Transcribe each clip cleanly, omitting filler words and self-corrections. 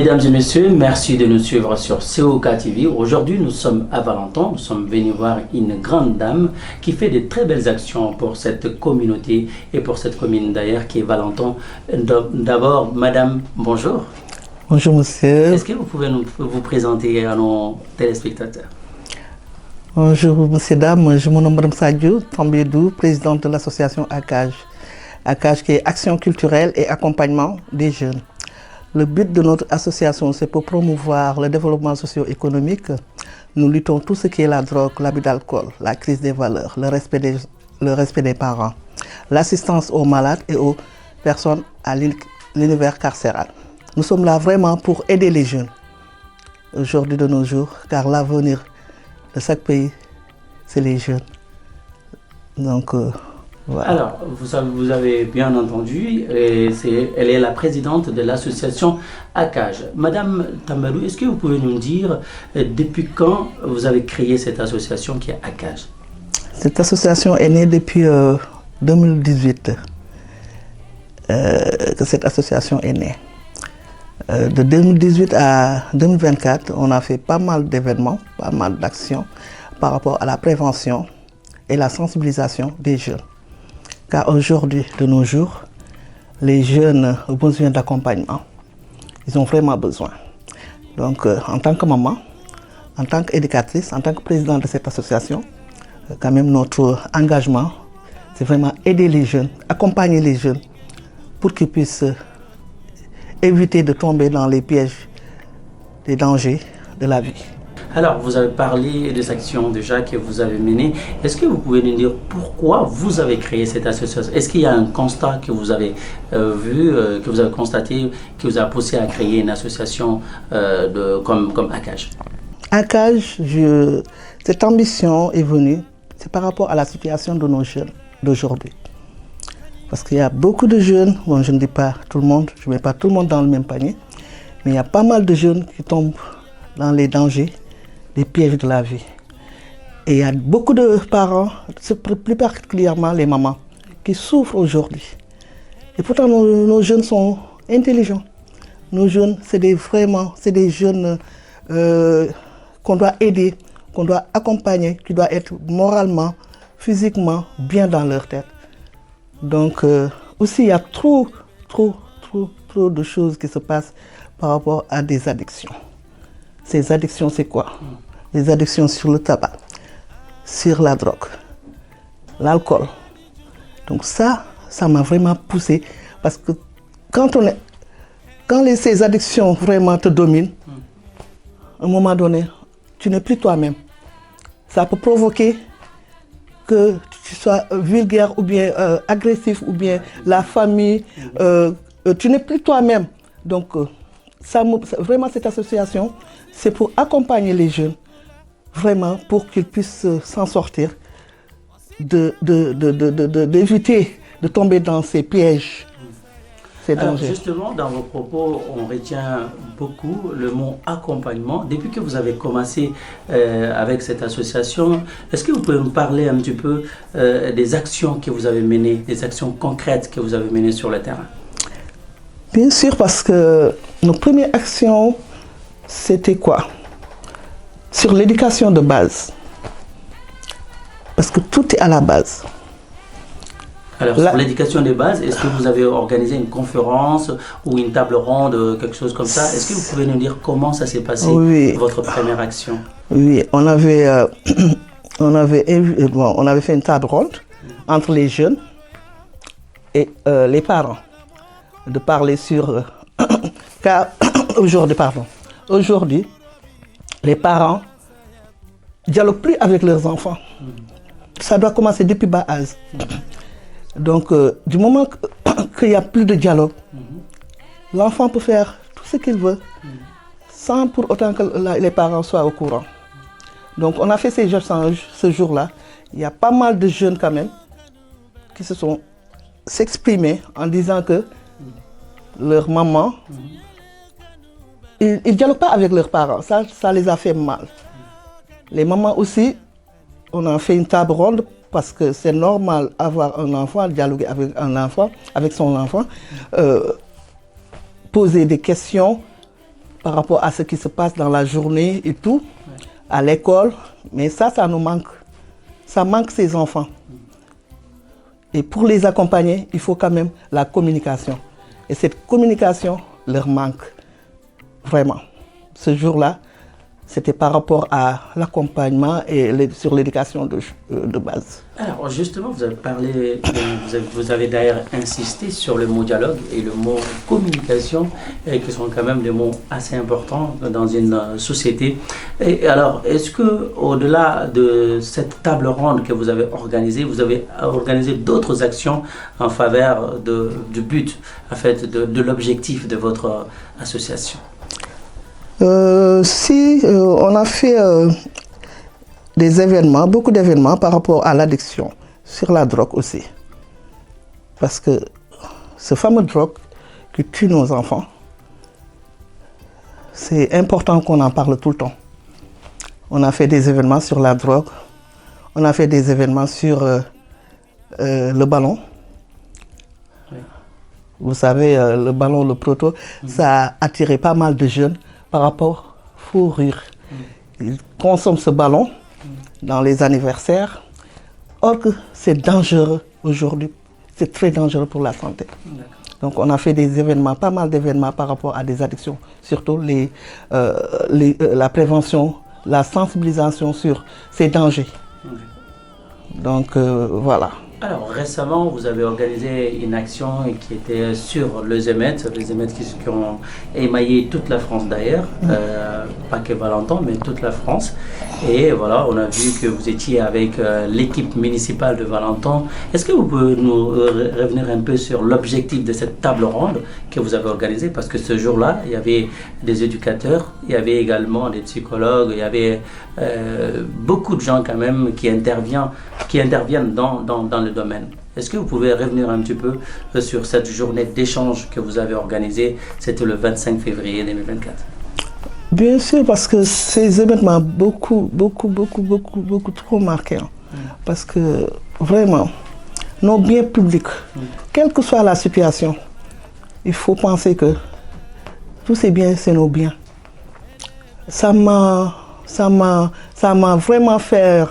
Mesdames et messieurs, merci de nous suivre sur COK TV. Aujourd'hui, nous sommes à Valenton. Nous sommes venus voir une grande dame qui fait de très belles actions pour cette communauté et pour cette commune d'ailleurs qui est Valenton. D'abord, madame, bonjour. Bonjour monsieur. Est-ce que vous pouvez vous présenter à nos téléspectateurs? Bonjour monsieur, dame, je me nomme Mme Sadio Tambédou, présidente de l'association ACAJ. ACAJ qui est Action culturelle et accompagnement des jeunes. Le but de notre association, c'est pour promouvoir le développement socio-économique. Nous luttons tout ce qui est la drogue, l'abus d'alcool, la crise des valeurs, le respect des parents, l'assistance aux malades et aux personnes à l'univers carcéral. Nous sommes là vraiment pour aider les jeunes, aujourd'hui de nos jours, car l'avenir de chaque pays, c'est les jeunes. Donc, voilà. Alors, vous avez bien entendu, elle est la présidente de l'association ACAJ. Madame Tambédou, est-ce que vous pouvez nous dire depuis quand vous avez créé cette association qui est ACAJ? Cette association est née depuis 2018, que cette association est née. De 2018 à 2024, on a fait pas mal d'événements, pas mal d'actions par rapport à la prévention et la sensibilisation des jeunes. Car aujourd'hui, de nos jours, les jeunes ont besoin d'accompagnement. Ils ont vraiment besoin. Donc, en tant que maman, en tant qu'éducatrice, en tant que présidente de cette association, quand même notre engagement, c'est vraiment aider les jeunes, accompagner les jeunes pour qu'ils puissent éviter de tomber dans les pièges des dangers de la vie. Alors, vous avez parlé des actions déjà que vous avez menées. Est-ce que vous pouvez nous dire pourquoi vous avez créé cette association? Est-ce qu'il y a un constat que vous avez vu, que vous avez constaté, qui vous a poussé à créer une association comme ACAJ? ACAJ, cette ambition est venue, c'est par rapport à la situation de nos jeunes d'aujourd'hui. Parce qu'il y a beaucoup de jeunes, bon, je ne dis pas tout le monde, je ne mets pas tout le monde dans le même panier, mais il y a pas mal de jeunes qui tombent dans les dangers, les pièges de la vie. Et il y a beaucoup de parents, plus particulièrement les mamans, qui souffrent aujourd'hui. Et pourtant, nos jeunes sont intelligents. Nos jeunes, c'est des jeunes qu'on doit aider, qu'on doit accompagner, qui doivent être moralement, physiquement bien dans leur tête. Donc, aussi, il y a trop de choses qui se passent par rapport à des addictions. Ces addictions, c'est quoi? Les addictions sur le tabac, sur la drogue, l'alcool. Donc ça m'a vraiment poussé parce que quand ces addictions vraiment te dominent, à un moment donné, tu n'es plus toi-même. Ça peut provoquer que tu sois vulgaire ou bien agressif ou bien la famille, tu n'es plus toi-même. Donc vraiment cette association, c'est pour accompagner les jeunes, vraiment pour qu'ils puissent s'en sortir, d'éviter de tomber dans ces pièges. Alors justement, dans vos propos, on retient beaucoup le mot accompagnement. Depuis que vous avez commencé avec cette association, est-ce que vous pouvez me parler un petit peu des actions que vous avez menées, des actions concrètes que vous avez menées sur le terrain? Bien sûr, parce que nos premières actions, c'était quoi? Sur l'éducation de base. Parce que tout est à la base. Alors, sur l'éducation de base, est-ce que vous avez organisé une conférence ou une table ronde, quelque chose comme ça? Est-ce que vous pouvez nous dire comment ça s'est passé, oui, votre première action? Oui, on avait fait une table ronde entre les jeunes et les parents. De parler sur... car aujourd'hui, les parents ne dialoguent plus avec leurs enfants. Ça doit commencer depuis bas âge. Donc, du moment qu'il n'y a plus de dialogue, l'enfant peut faire tout ce qu'il veut, sans pour autant que les parents soient au courant. Donc, on a fait ces échanges ce jour-là. Il y a pas mal de jeunes quand même qui se sont exprimés en disant que leur maman, ils ne dialoguent pas avec leurs parents. Ça les a fait mal. Les mamans aussi, on a fait une table ronde parce que c'est normal avoir un enfant, dialoguer avec un enfant, avec son enfant, poser des questions par rapport à ce qui se passe dans la journée et tout, à l'école. Mais ça nous manque. Ça manque ces enfants. Et pour les accompagner, il faut quand même la communication. Et cette communication leur manque. Vraiment. Ce jour-là, c'était par rapport à l'accompagnement et sur l'éducation de base. Alors justement, vous avez parlé, vous avez d'ailleurs insisté sur le mot dialogue et le mot communication, qui sont quand même des mots assez importants dans une société. Et alors, est-ce que au-delà de cette table ronde que vous avez organisé d'autres actions en faveur du but, en fait, de l'objectif de votre association? On a fait des événements, beaucoup d'événements par rapport à l'addiction, sur la drogue aussi. Parce que ce fameux drogue qui tue nos enfants, c'est important qu'on en parle tout le temps. On a fait des événements sur la drogue, on a fait des événements sur le ballon. Oui. Vous savez, le ballon, le proto, ça a attiré pas mal de jeunes par rapport fou rire. Ils consomment ce ballon dans les anniversaires. Or que c'est dangereux aujourd'hui. C'est très dangereux pour la santé. Donc on a fait des événements, pas mal d'événements par rapport à des addictions. Surtout la prévention, la sensibilisation sur ces dangers. Donc voilà. Alors récemment, vous avez organisé une action qui était sur les émeutes qui ont émaillé toute la France d'ailleurs, pas que Valenton, mais toute la France. Et voilà, on a vu que vous étiez avec l'équipe municipale de Valenton. Est-ce que vous pouvez nous revenir un peu sur l'objectif de cette table ronde que vous avez organisée? Parce que ce jour-là, il y avait des éducateurs, il y avait également des psychologues, il y avait beaucoup de gens quand même qui interviennent dans le domaine. Est-ce que vous pouvez revenir un petit peu sur cette journée d'échange que vous avez organisée? C'était le 25 février 2024. Bien sûr, parce que ces événements beaucoup trop marqués. Parce que vraiment, nos biens publics, quelle que soit la situation, il faut penser que tous ces biens, c'est nos biens. Ça m'a vraiment fait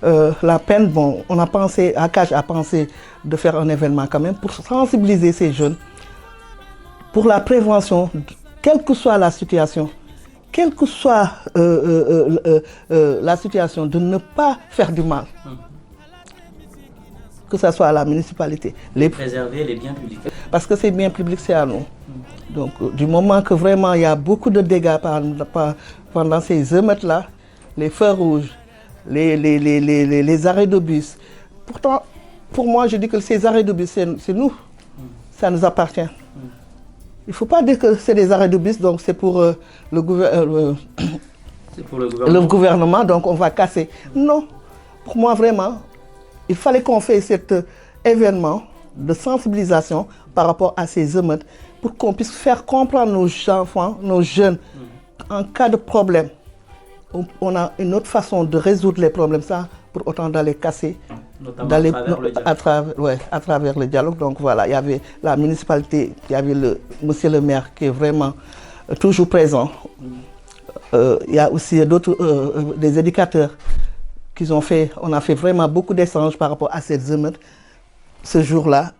la peine. Bon, on a pensé, Akash a pensé de faire un événement quand même pour sensibiliser ces jeunes pour la prévention, quelle que soit la situation. Quelle que soit la situation, de ne pas faire du mal. Que ce soit à la municipalité. Préserver les biens publics. Parce que ces biens publics, c'est à nous. Donc, du moment que vraiment il y a beaucoup de dégâts pendant ces émeutes-là, les feux rouges, les arrêts de bus. Pourtant, pour moi, je dis que ces arrêts de bus, c'est nous. Ça nous appartient. Il ne faut pas dire que c'est des arrêts de bus, donc c'est pour le gouvernement, donc on va casser. Non, pour moi vraiment, il fallait qu'on fasse cet événement de sensibilisation par rapport à ces émeutes pour qu'on puisse faire comprendre nos enfants, nos jeunes, en cas de problème. On a une autre façon de résoudre les problèmes, ça, pour autant d'aller casser. À travers le dialogue. Donc voilà, il y avait la municipalité, il y avait monsieur le maire qui est vraiment toujours présent. Il y a aussi d'autres, des éducateurs qui ont fait, on a fait vraiment beaucoup d'échanges par rapport à ces émeutes. Ce jour-là,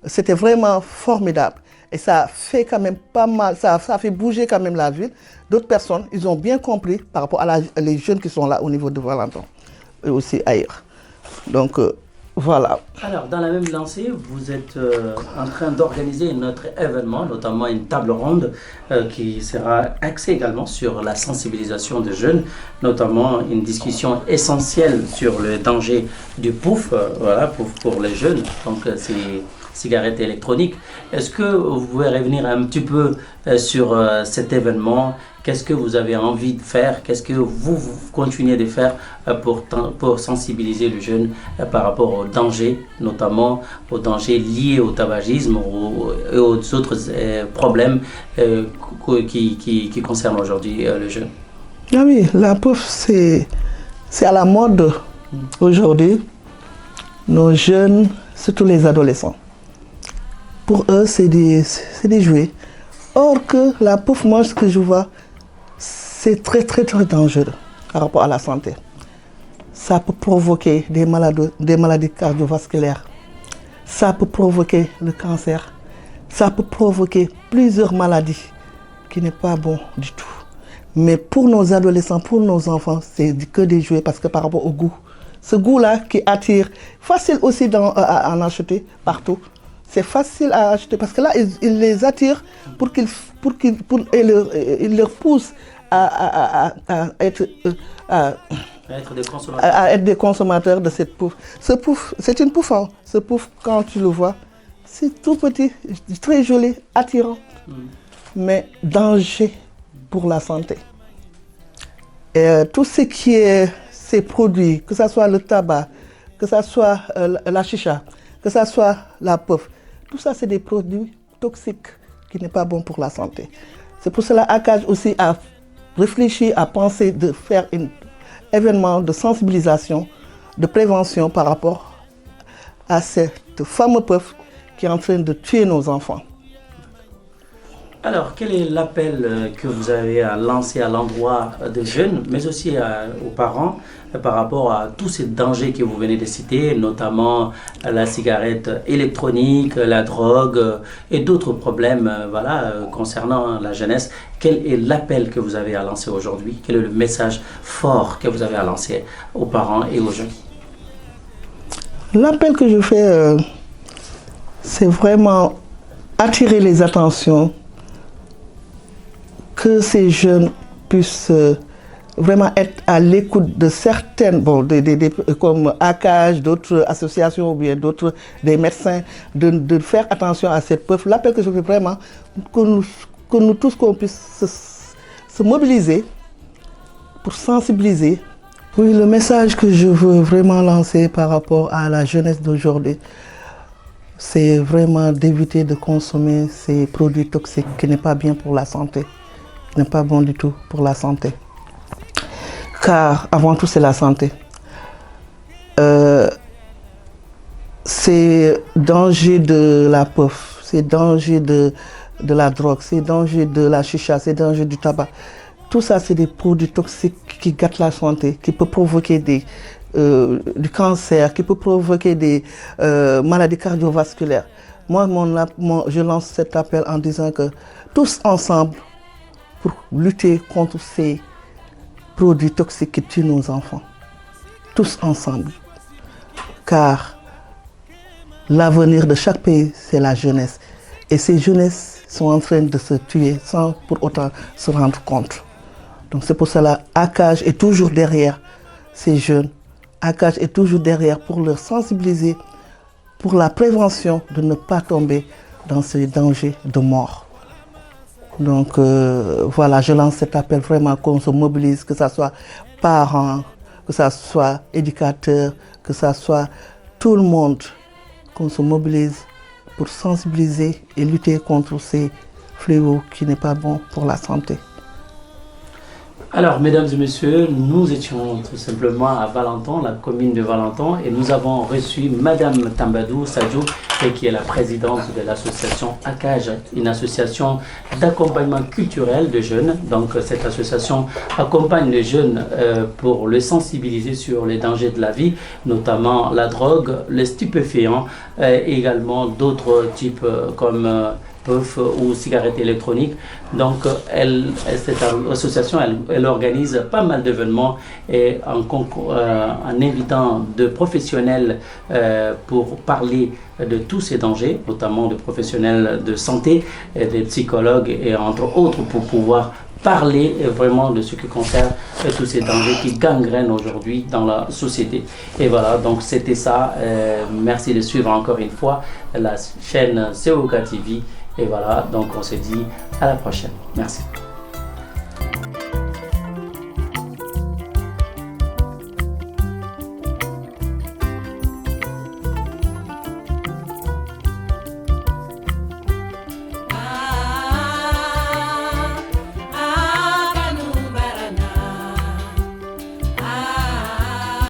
c'était vraiment formidable. Et ça fait quand même pas mal, ça fait bouger quand même la ville. D'autres personnes, ils ont bien compris par rapport à les jeunes qui sont là au niveau de Valenton et aussi ailleurs. Donc voilà. Alors, dans la même lancée, vous êtes en train d'organiser notre événement, notamment une table ronde qui sera axée également sur la sensibilisation des jeunes, notamment une discussion essentielle sur le danger du pouf, voilà, pour les jeunes. Donc, c'est cigarettes électroniques. Est-ce que vous pouvez revenir un petit peu sur cet événement? Qu'est-ce que vous avez envie de faire? Qu'est-ce que vous continuez de faire pour sensibiliser les jeunes par rapport aux dangers, notamment aux dangers liés au tabagisme et aux autres problèmes qui concernent aujourd'hui les jeunes? Ah oui, la pouf, c'est à la mode aujourd'hui. Nos jeunes, surtout les adolescents. Pour eux, c'est des jouets. Or que la puff, moi, ce que je vois, c'est très dangereux par rapport à la santé. Ça peut provoquer des maladies cardiovasculaires. Ça peut provoquer le cancer. Ça peut provoquer plusieurs maladies qui n'est pas bon du tout. Mais pour nos adolescents, pour nos enfants, c'est que des jouets parce que par rapport au goût. Ce goût-là qui attire, facile aussi à en acheter partout. C'est facile à acheter parce que là, ils les attirent ils leur poussent à être des consommateurs de cette pouffe. Ce pouffe, c'est une pouffe. Hein. Ce pouffe, quand tu le vois, c'est tout petit, très joli, attirant, mais danger pour la santé. Et tout ce qui est ces produits, que ce soit le tabac, que ce soit la chicha, que ce soit la puff, tout ça c'est des produits toxiques qui n'est pas bon pour la santé. C'est pour cela ACAJ aussi a réfléchi, à penser de faire un événement de sensibilisation, de prévention par rapport à cette fameux puff qui est en train de tuer nos enfants. Alors, quel est l'appel que vous avez à lancer à l'endroit des jeunes, mais aussi aux parents, par rapport à tous ces dangers que vous venez de citer, notamment la cigarette électronique, la drogue et d'autres problèmes concernant la jeunesse? Quel est l'appel que vous avez à lancer aujourd'hui? Quel est le message fort que vous avez à lancer aux parents et aux jeunes? L'appel que je fais, c'est vraiment attirer les attentions, que ces jeunes puissent vraiment être à l'écoute de certaines, comme ACAJ, d'autres associations ou bien des médecins, de faire attention à cette puff. L'appel que je fais vraiment, que nous tous qu'on puisse se mobiliser pour sensibiliser. Oui, le message que je veux vraiment lancer par rapport à la jeunesse d'aujourd'hui, c'est vraiment d'éviter de consommer ces produits toxiques qui n'est pas bien pour la santé. N'est pas bon du tout pour la santé. Car avant tout, c'est la santé. C'est danger de la puff, c'est danger de la drogue, c'est danger de la chicha, c'est danger du tabac. Tout ça, c'est des produits toxiques qui gâtent la santé, qui peuvent provoquer du cancer, qui peuvent provoquer des maladies cardiovasculaires. Moi, je lance cet appel en disant que tous ensemble, pour lutter contre ces produits toxiques qui tuent nos enfants. Tous ensemble. Car l'avenir de chaque pays, c'est la jeunesse. Et ces jeunesses sont en train de se tuer sans pour autant se rendre compte. Donc c'est pour cela ACAJ est toujours derrière ces jeunes. ACAJ est toujours derrière pour leur sensibiliser, pour la prévention de ne pas tomber dans ces dangers de mort. Donc voilà, je lance cet appel vraiment qu'on se mobilise, que ce soit parents, que ce soit éducateurs, que ce soit tout le monde, qu'on se mobilise pour sensibiliser et lutter contre ces fléaux qui n'est pas bon pour la santé. Alors, mesdames et messieurs, nous étions tout simplement à Valenton, la commune de Valenton, et nous avons reçu Madame Tambadou Sadio, qui est la présidente de l'association ACAJ, une association d'accompagnement culturel de jeunes. Donc, cette association accompagne les jeunes pour les sensibiliser sur les dangers de la vie, notamment la drogue, les stupéfiants, et également d'autres types comme puff ou cigarettes électroniques. Donc cette association elle organise pas mal d'événements et en invitant de professionnels pour parler de tous ces dangers, notamment de professionnels de santé, et des psychologues et entre autres pour pouvoir parler vraiment de ce qui concerne tous ces dangers qui gangrènent aujourd'hui dans la société. Et voilà, donc c'était ça. Merci de suivre encore une fois la chaîne COK TV. Et voilà, donc on se dit à la prochaine. Merci.